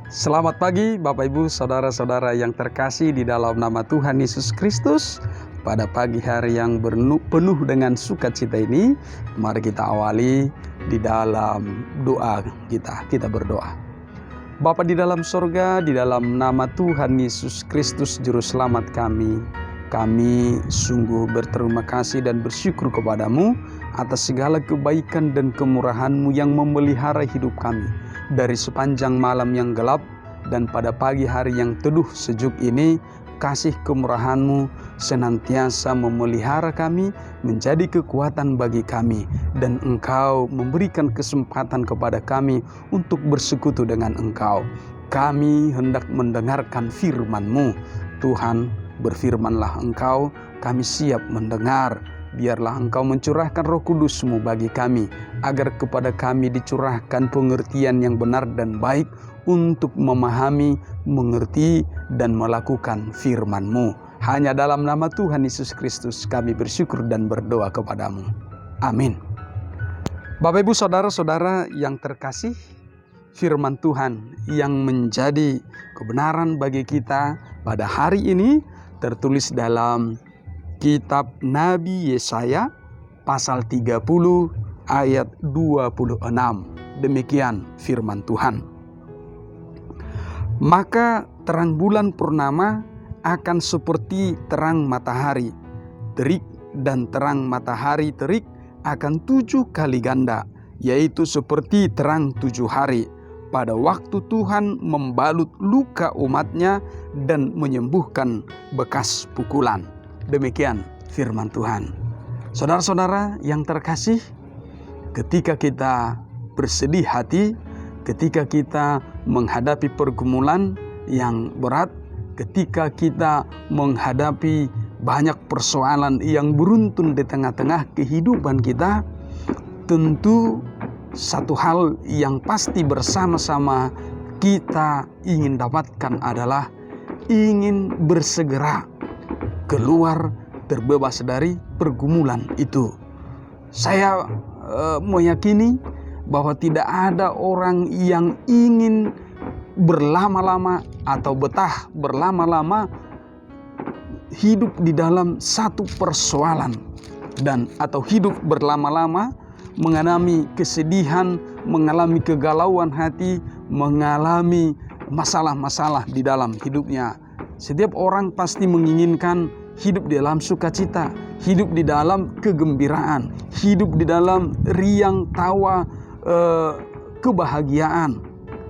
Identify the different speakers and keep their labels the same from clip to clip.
Speaker 1: Selamat pagi Bapak Ibu Saudara-saudara yang terkasih di dalam nama Tuhan Yesus Kristus. Pada pagi hari yang penuh dengan sukacita ini, mari kita awali di dalam doa kita. Kita berdoa. Bapa di dalam sorga, di dalam nama Tuhan Yesus Kristus Juru Selamat kami sungguh berterima kasih dan bersyukur kepadamu atas segala kebaikan dan kemurahan-Mu yang memelihara hidup kami dari sepanjang malam yang gelap dan pada pagi hari yang teduh sejuk ini. Kasih kemurahan-Mu senantiasa memelihara kami, menjadi kekuatan bagi kami, dan Engkau memberikan kesempatan kepada kami untuk bersekutu dengan Engkau. Kami hendak mendengarkan firman-Mu. Tuhan, berfirmanlah Engkau, kami siap mendengar. Biarlah Engkau mencurahkan Roh Kudus-Mu bagi kami, agar kepada kami dicurahkan pengertian yang benar dan baik untuk memahami, mengerti, dan melakukan firman-Mu. Hanya dalam nama Tuhan Yesus Kristus kami bersyukur dan berdoa kepadamu. Amin. Bapak Ibu Saudara-saudara yang terkasih, firman Tuhan yang menjadi kebenaran bagi kita pada hari ini tertulis dalam Kitab Nabi Yesaya pasal 30 ayat 26. Demikian firman Tuhan. Maka terang bulan purnama akan seperti terang matahari. Terik dan terang matahari terik akan 7 kali ganda, yaitu seperti terang 7 hari. Pada waktu Tuhan membalut luka umat-Nya dan menyembuhkan bekas pukulan. Demikian firman Tuhan. Saudara-saudara yang terkasih, ketika kita bersedih hati, ketika kita menghadapi pergumulan yang berat, ketika kita menghadapi banyak persoalan yang beruntun di tengah-tengah kehidupan kita, tentu satu hal yang pasti bersama-sama kita ingin dapatkan adalah ingin bersegera keluar terbebas dari pergumulan itu. Saya meyakini bahwa tidak ada orang yang ingin berlama-lama atau betah berlama-lama hidup di dalam satu persoalan dan atau hidup berlama-lama mengalami kesedihan, mengalami kegalauan hati, mengalami masalah-masalah di dalam hidupnya. Setiap orang pasti menginginkan hidup di dalam sukacita, hidup di dalam kegembiraan, hidup di dalam riang tawa, kebahagiaan.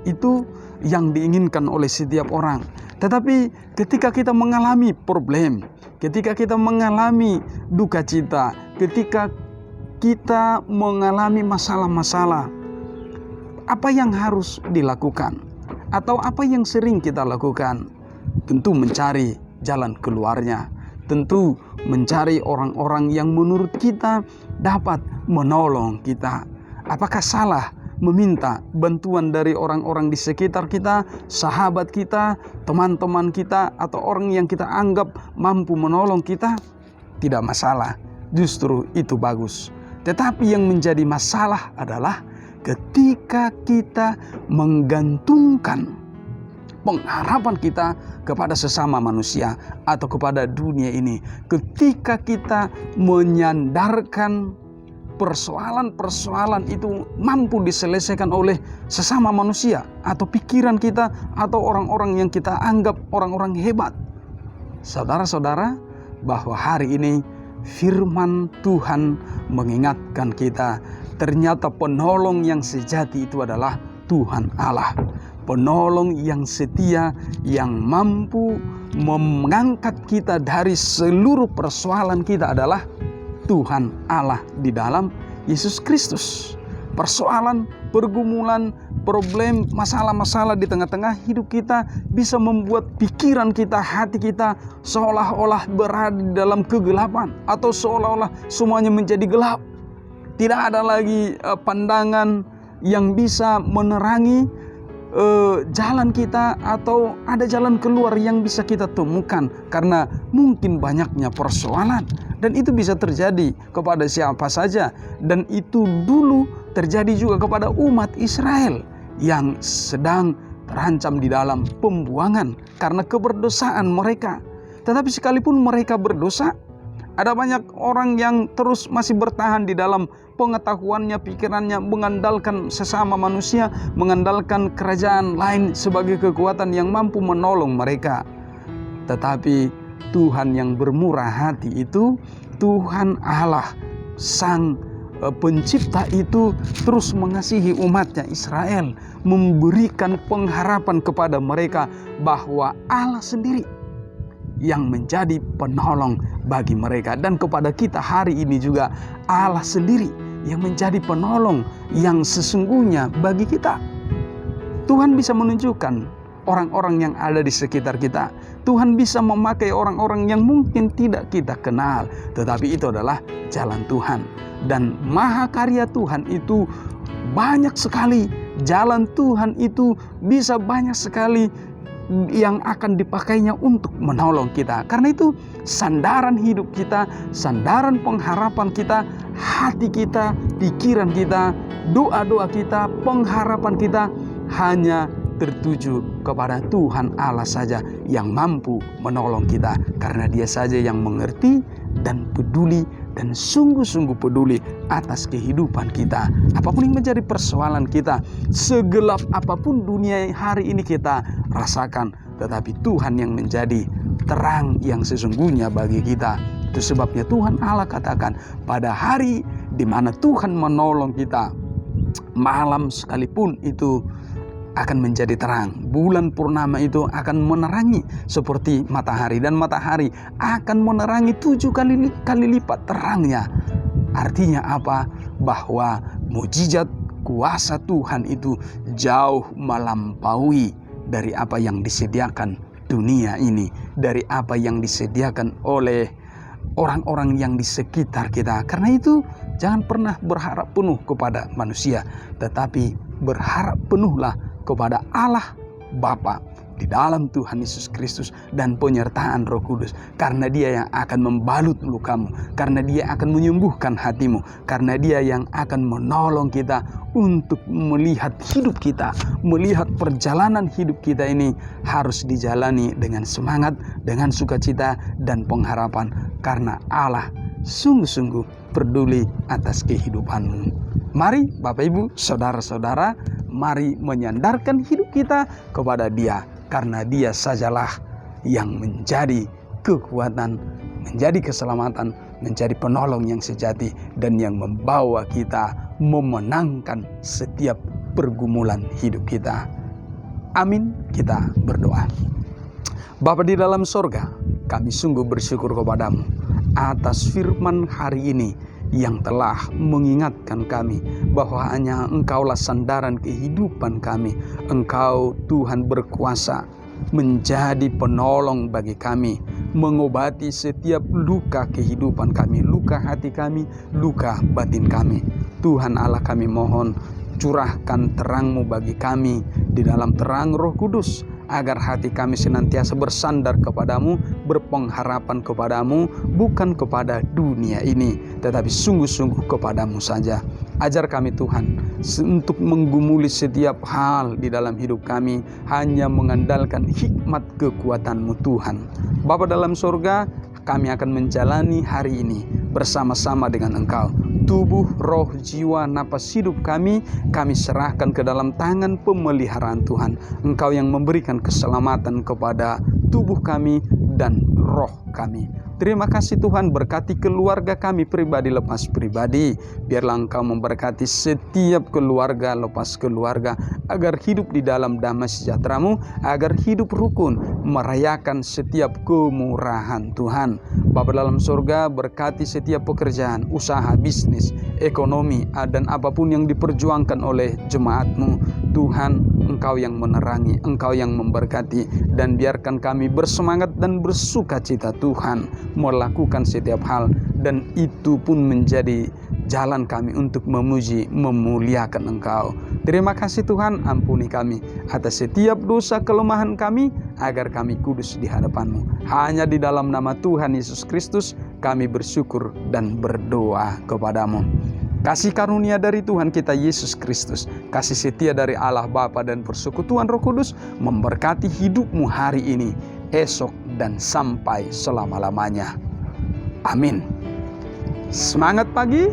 Speaker 1: Itu yang diinginkan oleh setiap orang. Tetapi ketika kita mengalami problem, ketika kita mengalami duka cita, ketika kita mengalami masalah-masalah, apa yang harus dilakukan? Atau apa yang sering kita lakukan? Tentu mencari jalan keluarnya. Tentu mencari orang-orang yang menurut kita dapat menolong kita. Apakah salah meminta bantuan dari orang-orang di sekitar kita, sahabat kita, teman-teman kita, atau orang yang kita anggap mampu menolong kita? Tidak masalah, justru itu bagus. Tetapi yang menjadi masalah adalah ketika kita menggantungkan pengharapan kita kepada sesama manusia atau kepada dunia ini. Ketika kita menyandarkan persoalan-persoalan itu mampu diselesaikan oleh sesama manusia atau pikiran kita atau orang-orang yang kita anggap orang-orang hebat. Saudara-saudara, bahwa hari ini firman Tuhan mengingatkan kita, ternyata penolong yang sejati itu adalah Tuhan Allah. Penolong yang setia, yang mampu mengangkat kita dari seluruh persoalan kita adalah Tuhan Allah di dalam Yesus Kristus. Persoalan, pergumulan, problem, masalah-masalah di tengah-tengah hidup kita bisa membuat pikiran kita, hati kita seolah-olah berada di dalam kegelapan atau seolah-olah semuanya menjadi gelap. Tidak ada lagi pandangan yang bisa menerangi jalan kita atau ada jalan keluar yang bisa kita temukan karena mungkin banyaknya persoalan. Dan itu bisa terjadi kepada siapa saja. Dan itu dulu terjadi juga kepada umat Israel yang sedang terancam di dalam pembuangan karena keberdosaan mereka. Tetapi sekalipun mereka berdosa, ada banyak orang yang terus masih bertahan di dalam pengetahuannya, pikirannya, mengandalkan sesama manusia, mengandalkan kerajaan lain sebagai kekuatan yang mampu menolong mereka. Tetapi Tuhan yang bermurah hati itu, Tuhan Allah Sang Pencipta itu terus mengasihi umatnya Israel, memberikan pengharapan kepada mereka bahwa Allah sendiri yang menjadi penolong bagi mereka. Dan kepada kita hari ini juga Allah sendiri yang menjadi penolong yang sesungguhnya bagi kita. Tuhan bisa menunjukkan orang-orang yang ada di sekitar kita. Tuhan bisa memakai orang-orang yang mungkin tidak kita kenal, tetapi itu adalah jalan Tuhan. Dan mahakarya Tuhan itu banyak sekali. Jalan Tuhan itu bisa banyak sekali yang akan dipakainya untuk menolong kita. Karena itu sandaran hidup kita, sandaran pengharapan kita, hati kita, pikiran kita, doa-doa kita, pengharapan kita hanya tertuju kepada Tuhan Allah saja yang mampu menolong kita. Karena Dia saja yang mengerti dan peduli dan sungguh-sungguh peduli atas kehidupan kita. Apapun yang menjadi persoalan kita, segelap apapun dunia hari ini kita rasakan, tetapi Tuhan yang menjadi terang yang sesungguhnya bagi kita. Itu sebabnya Tuhan Allah katakan, pada hari di mana Tuhan menolong kita, malam sekalipun itu akan menjadi terang. Bulan purnama itu akan menerangi seperti matahari, dan matahari akan menerangi 7 kali lipat terangnya. Artinya apa? Bahwa mujizat kuasa Tuhan itu jauh melampaui dari apa yang disediakan dunia ini, dari apa yang disediakan oleh orang-orang yang di sekitar kita. Karena itu jangan pernah berharap penuh kepada manusia, tetapi berharap penuhlah kepada Allah Bapa di dalam Tuhan Yesus Kristus dan penyertaan Roh Kudus. Karena Dia yang akan membalut lukamu, karena Dia akan menyembuhkan hatimu, karena Dia yang akan menolong kita untuk melihat hidup kita, melihat perjalanan hidup kita ini harus dijalani dengan semangat, dengan sukacita dan pengharapan, karena Allah sungguh-sungguh peduli atas kehidupanmu. Mari Bapak Ibu, saudara-saudara, mari menyandarkan hidup kita kepada Dia, karena Dia sajalah yang menjadi kekuatan, menjadi keselamatan, menjadi penolong yang sejati, dan yang membawa kita memenangkan setiap pergumulan hidup kita. Amin. Kita berdoa. Bapa di dalam sorga, kami sungguh bersyukur kepadamu atas firman hari ini yang telah mengingatkan kami bahwa hanya Engkaulah sandaran kehidupan kami. Engkau Tuhan berkuasa menjadi penolong bagi kami, mengobati setiap luka kehidupan kami, luka hati kami, luka batin kami. Tuhan Allah, kami mohon curahkan terang-Mu bagi kami di dalam terang Roh Kudus, agar hati kami senantiasa bersandar kepadamu, berpengharapan kepadamu, bukan kepada dunia ini, tetapi sungguh-sungguh kepadamu saja. Ajar kami Tuhan untuk menggumuli setiap hal di dalam hidup kami, hanya mengandalkan hikmat kekuatan-Mu Tuhan. Bapa dalam surga, kami akan menjalani hari ini bersama-sama dengan Engkau. Tubuh, roh, jiwa, napas hidup kami serahkan ke dalam tangan pemeliharaan Tuhan. Engkau yang memberikan keselamatan kepada tubuh kami dan roh kami. Terima kasih Tuhan, berkati keluarga kami pribadi lepas pribadi. Biarlah Engkau memberkati setiap keluarga lepas keluarga, agar hidup di dalam damai sejahtera-Mu, agar hidup rukun, merayakan setiap kemurahan Tuhan. Bapa dalam surga, berkati setiap pekerjaan, usaha, bisnis, ekonomi, dan apapun yang diperjuangkan oleh jemaat-Mu. Tuhan, Engkau yang menerangi, Engkau yang memberkati, dan biarkan kami bersemangat dan bersuka cita Tuhan melakukan setiap hal, dan itu pun menjadi jalan kami untuk memuji, memuliakan Engkau. Terima kasih Tuhan, ampuni kami atas setiap dosa kelemahan kami, agar kami kudus di hadapan-Mu. Hanya di dalam nama Tuhan Yesus Kristus kami bersyukur dan berdoa kepadamu. Kasih karunia dari Tuhan kita Yesus Kristus, kasih setia dari Allah Bapa dan persekutuan Roh Kudus memberkati hidupmu hari ini, esok, dan sampai selama-lamanya. Amin. Semangat pagi,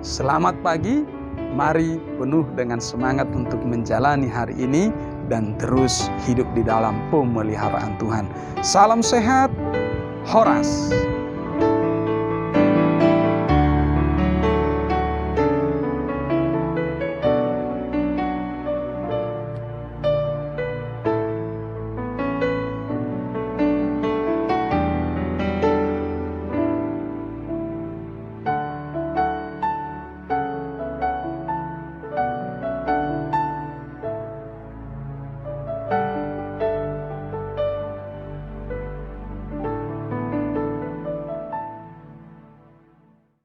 Speaker 1: selamat pagi. Mari penuh dengan semangat untuk menjalani hari ini dan terus hidup di dalam pemeliharaan Tuhan. Salam sehat, Horas.